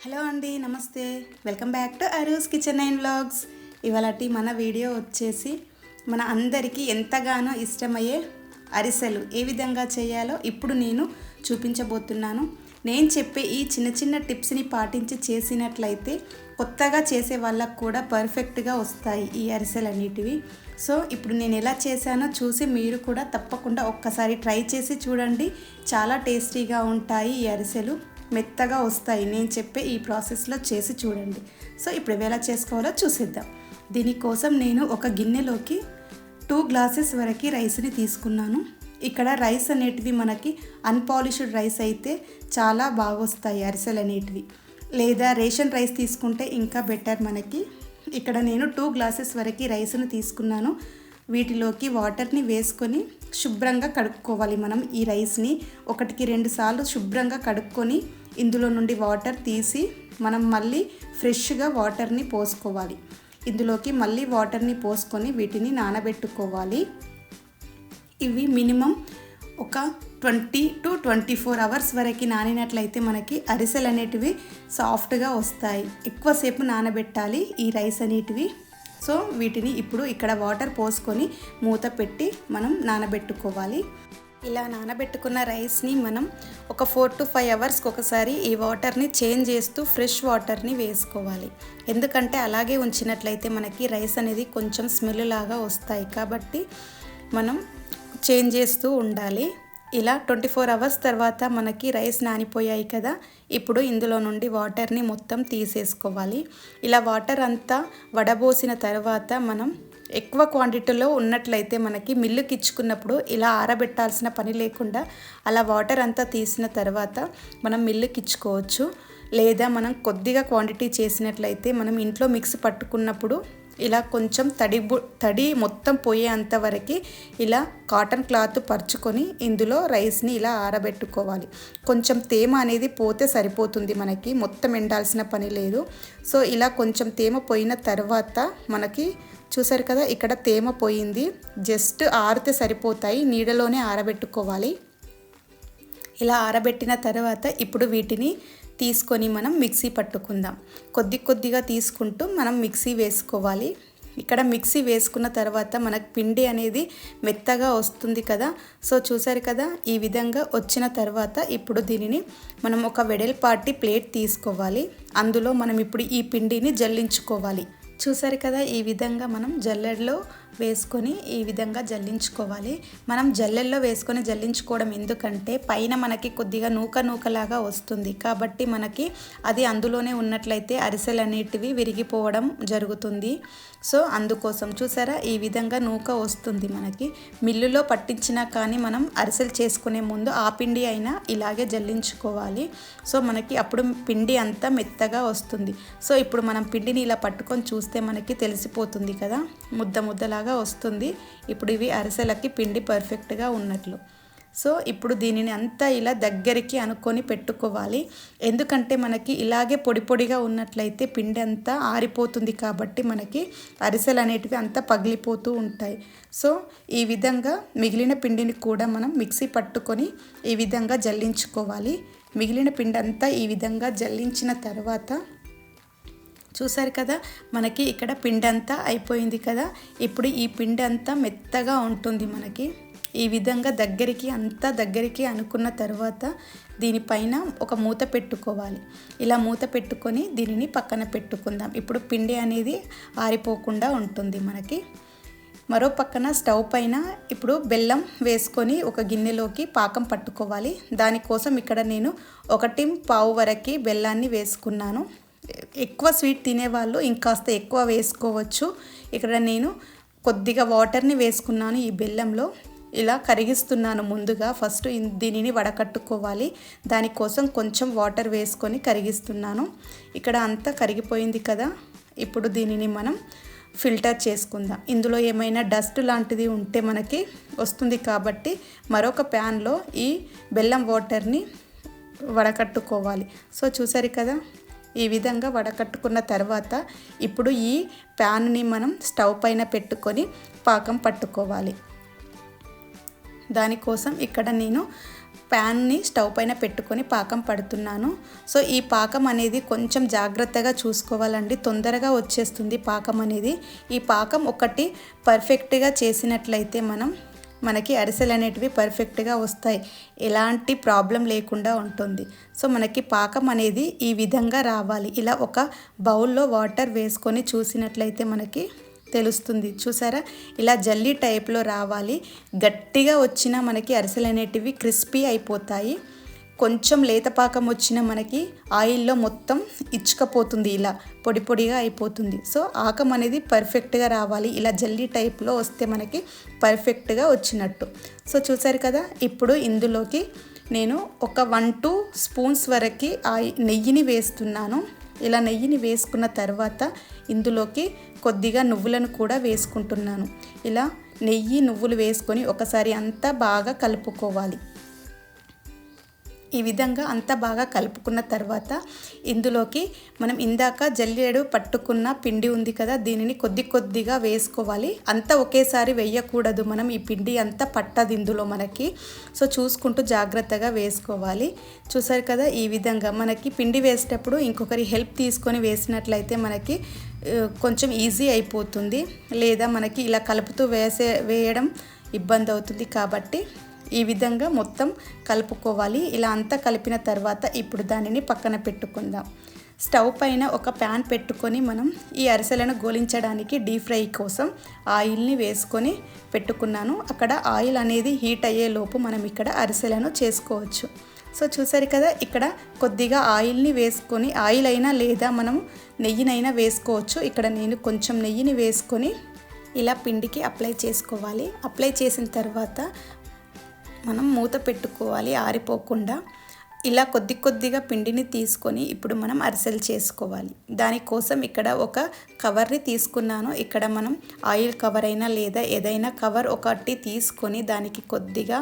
Hello అండి, నమస్తే. Welcome back to Aru's kitchen and vlogs. ఇవాళటి మన వీడియో వచ్చేసి మన అందరికీ ఎంతగానో ఇష్టమయ్యే అరిసెలు ఏ విధంగా చేయాలో ఇప్పుడు నేను చూపించబోతున్నాను. నేను చెప్పే ఈ చిన్న చిన్న టిప్స్ని పాటించి చేసినట్లయితే కొత్తగా చేసే వాళ్ళకు కూడా పర్ఫెక్ట్గా వస్తాయి ఈ అరిసెలు అనేటివి. సో ఇప్పుడు నేను ఎలా చేశానో చూసి మీరు కూడా తప్పకుండా ఒక్కసారి ట్రై చేసి చూడండి. చాలా టేస్టీగా ఉంటాయి ఈ అరిసెలు, మెత్తగా వస్తాయి. నేను చెప్పే ఈ ప్రాసెస్లో చేసి చూడండి. సో ఇప్పుడు ఎలా చేసుకోవాలో చూసేద్దాం. దీనికోసం నేను ఒక గిన్నెలోకి 2 గ్లాసెస్ వరకు రైస్ని తీసుకున్నాను. ఇక్కడ రైస్ అనేటివి మనకి అన్పాలిష్డ్ రైస్ అయితే చాలా బాగా వస్తాయి అరిసెలు అనేటివి, లేదా రేషన్ రైస్ తీసుకుంటే ఇంకా బెటర్ మనకి. ఇక్కడ నేను 2 గ్లాసెస్ వరకు రైస్ని తీసుకున్నాను. వీటిలోకి వాటర్ని వేసుకొని శుభ్రంగా కడుక్కోవాలి. మనం ఈ రైస్ని 1-2 సార్లు శుభ్రంగా కడుక్కొని ఇందులో నుండి వాటర్ తీసి మనం మళ్ళీ ఫ్రెష్గా వాటర్ని పోసుకోవాలి. ఇందులోకి మళ్ళీ వాటర్ని పోసుకొని వీటిని నానబెట్టుకోవాలి. ఇవి మినిమం ఒక 20 to 24 అవర్స్ వరకు నానినట్లయితే మనకి అరిసెలు అనేటివి సాఫ్ట్గా వస్తాయి. ఎక్కువసేపు నానబెట్టాలి ఈ రైస్ అనేటివి. సో వీటిని ఇప్పుడు ఇక్కడ వాటర్ పోసుకొని మూత పెట్టి మనం నానబెట్టుకోవాలి. ఇలా నానబెట్టుకున్న రైస్ని మనం ఒక 4 to 5 అవర్స్కి ఒకసారి ఈ వాటర్ని చేంజ్ చేస్తూ ఫ్రెష్ వాటర్ని వేసుకోవాలి. ఎందుకంటే అలాగే ఉంచినట్లయితే మనకి రైస్ అనేది కొంచెం స్మెల్ లాగా వస్తాయి, కాబట్టి మనం చేంజ్ చేస్తూ ఉండాలి. ఇలా 24 అవర్స్ తర్వాత మనకి రైస్ నానిపోయాయి కదా. ఇప్పుడు ఇందులో నుండి వాటర్ని మొత్తం తీసేసుకోవాలి. ఇలా వాటర్ అంతా వడబోసిన తర్వాత మనం ఎక్కువ క్వాంటిటీలో ఉన్నట్లయితే మనకి మిల్లుకి ఇచ్చుకున్నప్పుడు ఇలా ఆరబెట్టాల్సిన పని లేకుండా అలా వాటర్ అంతా తీసిన తర్వాత మనం మిల్లుకి ఇచ్చుకోవచ్చు. లేదా మనం కొద్దిగా క్వాంటిటీ చేసినట్లయితే మనం ఇంట్లో మిక్సీ పట్టుకున్నప్పుడు ఇలా కొంచెం తడి మొత్తం పోయేంత వరకు ఇలా కాటన్ క్లాత్ పరుచుకొని ఇందులో రైస్ని ఇలా ఆరబెట్టుకోవాలి. కొంచెం తేమ అనేది పోతే సరిపోతుంది, మనకి మొత్తం ఎండాల్సిన పని లేదు. సో ఇలా కొంచెం తేమ పోయిన తర్వాత మనకి చూసారు కదా, ఇక్కడ తేమ పోయింది. జస్ట్ ఆరితే సరిపోతాయి, నీడలోనే ఆరబెట్టుకోవాలి. ఇలా ఆరబెట్టిన తర్వాత ఇప్పుడు వీటిని తీసుకొని మనం మిక్సీ పట్టుకుందాం. కొద్దిగా తీసుకుంటూ మనం మిక్సీ వేసుకోవాలి. ఇక్కడ మిక్సీ వేసుకున్న తర్వాత మనకు పిండి అనేది మెత్తగా వస్తుంది కదా. సో చూసారు కదా, ఈ విధంగా వచ్చిన తర్వాత ఇప్పుడు దీనిని మనం ఒక వెడల్పాటి ప్లేట్ తీసుకోవాలి. అందులో మనం ఇప్పుడు ఈ పిండిని జల్లించుకోవాలి. చూసారు కదా, ఈ విధంగా మనం జల్లెడలో వేసుకొని ఈ విధంగా జల్లించుకోవాలి. మనం జల్లెల్లో వేసుకొని జల్లించుకోవడం ఎందుకంటే పైన మనకి కొద్దిగా నూకలాగా వస్తుంది, కాబట్టి మనకి అది అందులోనే ఉన్నట్లయితే అరిసెలు అనేటివి విరిగిపోవడం జరుగుతుంది. సో అందుకోసం చూసారా, ఈ విధంగా నూక వస్తుంది మనకి. మిల్లులో పట్టించినా కానీ మనం అరిసెలు చేసుకునే ముందు ఆ పిండి అయినా ఇలాగే జల్లించుకోవాలి. సో మనకి అప్పుడు పిండి అంతా మెత్తగా వస్తుంది. సో ఇప్పుడు మనం పిండిని ఇలా పట్టుకొని చూస్తే మనకి తెలిసిపోతుంది కదా, ముద్దలాగా వస్తుంది. ఇప్పుడు ఇవి అరిసెలకి పిండి పర్ఫెక్ట్గా ఉన్నట్లు. సో ఇప్పుడు దీనిని అంతా ఇలా దగ్గరికి అనుకొని పెట్టుకోవాలి. ఎందుకంటే మనకి ఇలాగే పొడిగా ఉన్నట్లయితే పిండి అంతా ఆరిపోతుంది, కాబట్టి మనకి అరిసెలు అనేటివి అంతా పగిలిపోతూ ఉంటాయి. సో ఈ విధంగా మిగిలిన పిండిని కూడా మనం మిక్సీ పట్టుకొని ఈ విధంగా జల్లించుకోవాలి. మిగిలిన పిండి అంతా ఈ విధంగా జల్లించిన తర్వాత చూసారు కదా, మనకి ఇక్కడ పిండి అంతా అయిపోయింది కదా. ఇప్పుడు ఈ పిండి అంతా మెత్తగా ఉంటుంది మనకి. ఈ విధంగా దగ్గరికి అనుకున్న తర్వాత దీనిపైన ఒక మూత పెట్టుకోవాలి. ఇలా మూత పెట్టుకొని దీనిని పక్కన పెట్టుకుందాం. ఇప్పుడు పిండి అనేది ఆరిపోకుండా ఉంటుంది మనకి. మరో పక్కన స్టవ్ పైన ఇప్పుడు బెల్లం వేసుకొని ఒక గిన్నెలోకి పాకం పట్టుకోవాలి. దానికోసం ఇక్కడ నేను 1.25 వరకు బెల్లాన్ని వేసుకున్నాను. ఎక్కువ స్వీట్ తినేవాళ్ళు ఇంకాస్త ఎక్కువ వేసుకోవచ్చు. ఇక్కడ నేను కొద్దిగా వాటర్ని వేసుకున్నాను ఈ బెల్లంలో. ఇలా కరిగిస్తున్నాను ముందుగా. ఫస్ట్ దీనిని వడకట్టుకోవాలి, దానికోసం కొంచెం వాటర్ వేసుకొని కరిగిస్తున్నాను. ఇక్కడ అంతా కరిగిపోయింది కదా. ఇప్పుడు దీనిని మనం ఫిల్టర్ చేసుకుందాం. ఇందులో ఏమైనా డస్ట్ లాంటిది ఉంటే మనకి వస్తుంది, కాబట్టి మరొక ప్యాన్లో ఈ బెల్లం వాటర్ని వడకట్టుకోవాలి. సో చూసారు కదా, ఈ విధంగా వడకట్టుకున్న తర్వాత ఇప్పుడు ఈ ప్యాన్ని మనం స్టవ్ పైన పెట్టుకొని పాకం పట్టుకోవాలి. దానికోసం ఇక్కడ నేను ప్యాన్ని స్టవ్ పైన పెట్టుకొని పాకం పడుతున్నాను. సో ఈ పాకం అనేది కొంచెం జాగ్రత్తగా చూసుకోవాలండి, తొందరగా వచ్చేస్తుంది పాకం అనేది. ఈ పాకం ఒకటి పర్ఫెక్ట్గా చేసినట్లయితే మనకి అరిసెలు అనేటివి పర్ఫెక్ట్గా వస్తాయి, ఎలాంటి ప్రాబ్లం లేకుండా ఉంటుంది. సో మనకి పాకం అనేది ఈ విధంగా రావాలి. ఇలా ఒక బౌల్లో వాటర్ వేసుకొని చూసినట్లయితే మనకి తెలుస్తుంది. చూసారా, ఇలా జల్లీ టైప్లో రావాలి. గట్టిగా వచ్చినా మనకి అరిసెలు అనేటివి క్రిస్పీ అయిపోతాయి. కొంచెం లేత పాకం వచ్చినా మనకి ఆయిల్లో మొత్తం ఇచ్చుకపోతుంది, ఇలా పొడి పొడిగా అయిపోతుంది. సో ఆకం అనేది పర్ఫెక్ట్గా రావాలి. ఇలా జల్లీ టైప్లో వస్తే మనకి పర్ఫెక్ట్గా వచ్చినట్టు. సో చూసారు కదా, ఇప్పుడు ఇందులోకి నేను ఒక 1-2 స్పూన్స్ వరకు నెయ్యిని వేస్తున్నాను. ఇలా నెయ్యిని వేసుకున్న తర్వాత ఇందులోకి కొద్దిగా నువ్వులను కూడా వేసుకుంటున్నాను. ఇలా నెయ్యి నువ్వులు వేసుకొని ఒకసారి అంతా బాగా కలుపుకోవాలి. ఈ విధంగా అంతా బాగా కలుపుకున్న తర్వాత ఇందులోకి మనం ఇందాక జల్లెడు పట్టుకున్న పిండి ఉంది కదా, దీనిని కొద్దిగా వేసుకోవాలి. అంతా ఒకేసారి వేయకూడదు, మనం ఈ పిండి అంతా పట్టదు ఇందులో మనకి. సో చూసుకుంటూ జాగ్రత్తగా వేసుకోవాలి. చూసారు కదా, ఈ విధంగా మనకి పిండి వేసేటప్పుడు ఇంకొకరి హెల్ప్ తీసుకొని వేసినట్లయితే మనకి కొంచెం ఈజీ అయిపోతుంది. లేదా మనకి ఇలా కలుపుతూ వేయడం ఇబ్బంది అవుతుంది. కాబట్టి ఈ విధంగా మొత్తం కలుపుకోవాలి. ఇలా అంతా కలిపిన తర్వాత ఇప్పుడు దానిని పక్కన పెట్టుకుందాం. స్టవ్ పైన ఒక ప్యాన్ పెట్టుకొని మనం ఈ అరిసెలను గోలించడానికి డీప్ ఫ్రై కోసం ఆయిల్ని వేసుకొని పెట్టుకున్నాను. అక్కడ ఆయిల్ అనేది హీట్ అయ్యేలోపు మనం ఇక్కడ అరిసెలను చేసుకోవచ్చు. సో చూసారు కదా, ఇక్కడ కొద్దిగా ఆయిల్ని వేసుకొని, ఆయిల్ అయినా లేదా మనం నెయ్యినైనా వేసుకోవచ్చు. ఇక్కడ నేను కొంచెం నెయ్యిని వేసుకొని ఇలా పిండికి అప్లై చేసుకోవాలి. అప్లై చేసిన తర్వాత మనం మూత పెట్టుకోవాలి ఆరిపోకుండా. ఇలా కొద్దిగా పిండిని తీసుకొని ఇప్పుడు మనం అరిసెలు చేసుకోవాలి. దానికోసం ఇక్కడ ఒక కవర్ని తీసుకున్నాను. ఇక్కడ మనం ఆయిల్ కవర్ అయినా లేదా ఏదైనా కవర్ ఒకటి తీసుకొని దానికి కొద్దిగా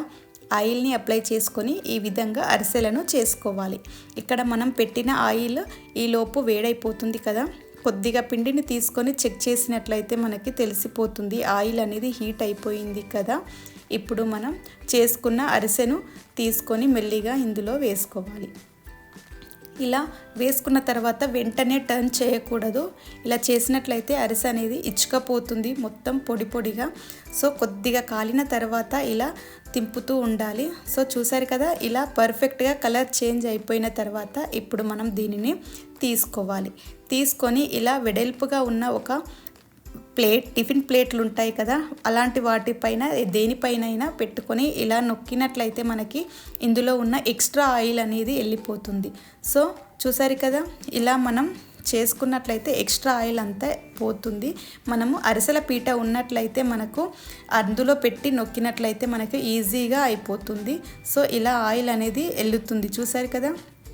ఆయిల్ని అప్లై చేసుకొని ఈ విధంగా అరిసెలను చేసుకోవాలి. ఇక్కడ మనం పెట్టిన ఆయిల్ ఈలోపు వేడైపోతుంది కదా, కొద్దిగా పిండిని తీసుకొని చెక్ చేసినట్లయితే మనకి తెలిసిపోతుంది ఆయిల్ అనేది హీట్ అయిపోయింది కదా. ఇప్పుడు మనం చేసుకున్న అరిసెను తీసుకొని మెల్లిగా ఇందులో వేసుకోవాలి. ఇలా వేసుకున్న తర్వాత వెంటనే టర్న్ చేయకూడదు. ఇలా చేసినట్లయితే అరిసె అనేది ఇచ్చుకపోతుంది మొత్తం పొడి పొడిగా. సో కొద్దిగా కాలిన తర్వాత ఇలా తింపుతూ ఉండాలి. సో చూసారు కదా, ఇలా పర్ఫెక్ట్గా కలర్ చేంజ్ అయిపోయిన తర్వాత ఇప్పుడు మనం దీనిని తీసుకోవాలి. తీసుకొని ఇలా వెడల్పుగా ఉన్న ఒక ప్లేట్, టిఫిన్ ప్లేట్లు ఉంటాయి కదా, అలాంటి వాటిపైన దేనిపైనైనా పెట్టుకొని ఇలా నొక్కినట్లయితే మనకి ఇందులో ఉన్న ఎక్స్ట్రా ఆయిల్ అనేది వెళ్ళిపోతుంది. సో చూసారు కదా, ఇలా మనం చేసుకున్నట్లయితే ఎక్స్ట్రా ఆయిల్ అంతా పోతుంది. మనము అరిసెల పీట ఉన్నట్లయితే మనకు అందులో పెట్టి నొక్కినట్లయితే మనకు ఈజీగా అయిపోతుంది. సో ఇలా ఆయిల్ అనేది వెళ్తుంది. చూసారు కదా,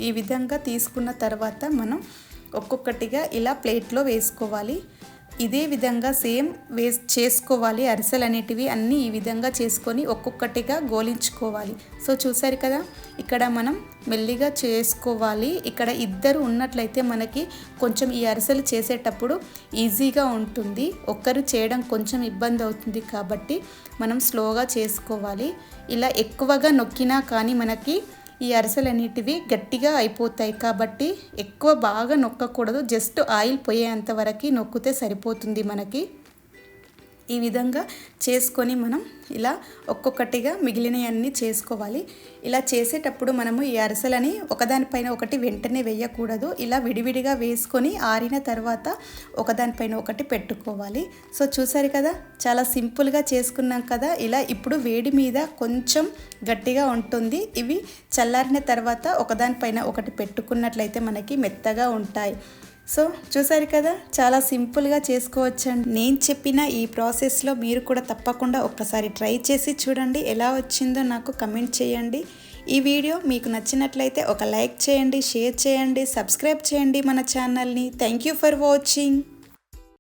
ఈ విధంగా తీసుకున్న తర్వాత మనం ఒక్కొక్కటిగా ఇలా ప్లేట్లో వేసుకోవాలి. ఇదే విధంగా సేమ్ చేసుకోవాలి. అరిసెలు అనేటివి అన్నీ ఈ విధంగా చేసుకొని ఒక్కొక్కటిగా గోలించుకోవాలి. సో చూసారు కదా, ఇక్కడ మనం మెల్లిగా చేసుకోవాలి. ఇక్కడ ఇద్దరు ఉన్నట్లయితే మనకి కొంచెం ఈ అరిసెలు చేసేటప్పుడు ఈజీగా ఉంటుంది. ఒక్కరు చేయడం కొంచెం ఇబ్బంది అవుతుంది కాబట్టి మనం స్లోగా చేసుకోవాలి. ఇలా ఎక్కువగా నొక్కినా కానీ మనకి ఈ అరిసెలు అనేటివి గట్టిగా అయిపోతాయి కాబట్టి ఎక్కువ బాగా నొక్కకూడదు. జస్ట్ ఆయిల్ పోయేంత వరకు నొక్కితే సరిపోతుంది మనకి. ఈ విధంగా చేసుకొని మనం ఇలా ఒక్కొక్కటిగా మిగిలినవన్నీ చేసుకోవాలి. ఇలా చేసేటప్పుడు మనము ఈ అరిసెలని ఒకదానిపైన ఒకటి వెంటనే వేయకూడదు. ఇలా విడివిడిగా వేసుకొని ఆరిన తర్వాత ఒకదానిపైన ఒకటి పెట్టుకోవాలి. సో చూసారు కదా, చాలా సింపుల్గా చేసుకున్నాం కదా. ఇలా ఇప్పుడు వేడి మీద కొంచెం గట్టిగా ఉంటుంది. ఇవి చల్లారిన తర్వాత ఒకదానిపైన ఒకటి పెట్టుకున్నట్లయితే మనకి మెత్తగా ఉంటాయి. సో చూసారు కదా, చాలా సింపుల్గా చేసుకోవచ్చండి. నేను చెప్పిన ఈ ప్రాసెస్లో మీరు కూడా తప్పకుండా ఒక్కసారి ట్రై చేసి చూడండి. ఎలా వచ్చిందో నాకు కమెంట్ చేయండి. ఈ వీడియో మీకు నచ్చినట్లయితే ఒక లైక్ చేయండి, షేర్ చేయండి, సబ్స్క్రైబ్ చేయండి మన ఛానల్ని. Thank you for watching.